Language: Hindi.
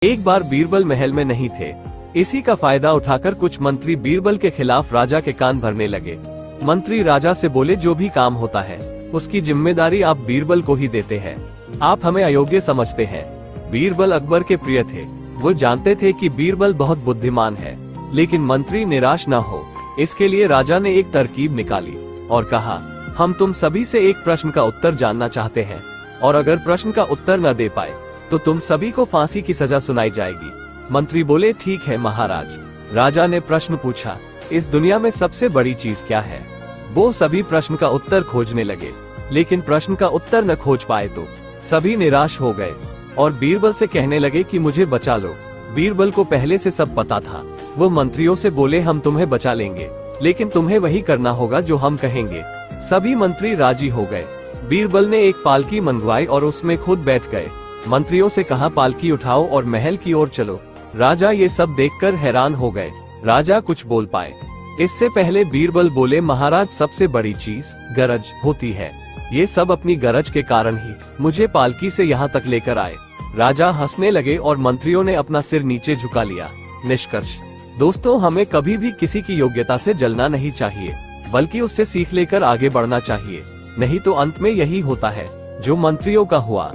एक बार बीरबल महल में नहीं थे। इसी का फायदा उठाकर कुछ मंत्री बीरबल के खिलाफ राजा के कान भरने लगे। मंत्री राजा से बोले, जो भी काम होता है उसकी जिम्मेदारी आप बीरबल को ही देते हैं। आप हमें अयोग्य समझते हैं। बीरबल अकबर के प्रिय थे। वो जानते थे कि बीरबल बहुत बुद्धिमान है, लेकिन मंत्री निराश न हो, इसके लिए राजा ने एक तरकीब निकाली और कहा, हम तुम सभी से एक प्रश्न का उत्तर जानना चाहते हैं, और अगर प्रश्न का उत्तर न दे पाए तो तुम सभी को फांसी की सजा सुनाई जाएगी। मंत्री बोले, ठीक है महाराज। राजा ने प्रश्न पूछा, इस दुनिया में सबसे बड़ी चीज क्या है? वो सभी प्रश्न का उत्तर खोजने लगे, लेकिन प्रश्न का उत्तर न खोज पाए तो सभी निराश हो गए और बीरबल से कहने लगे कि मुझे बचा लो। बीरबल को पहले से सब पता था। वो मंत्रियों से बोले, हम तुम्हें बचा लेंगे, लेकिन तुम्हें वही करना होगा जो हम कहेंगे। सभी मंत्री राजी हो गए। बीरबल ने एक पालकी मंगवाई और उसमें खुद बैठ गए। मंत्रियों से कहा, पालकी उठाओ और महल की ओर चलो। राजा ये सब देखकर हैरान हो गए। राजा कुछ बोल पाए इससे पहले बीरबल बोले, महाराज, सबसे बड़ी चीज गरज होती है। ये सब अपनी गरज के कारण ही मुझे पालकी से यहाँ तक लेकर आए। राजा हंसने लगे और मंत्रियों ने अपना सिर नीचे झुका लिया। निष्कर्ष दोस्तों, हमें कभी भी किसी की योग्यता से जलना नहीं चाहिए, बल्कि उससे सीख लेकर आगे बढ़ना चाहिए। नहीं तो अंत में यही होता है जो मंत्रियों का हुआ।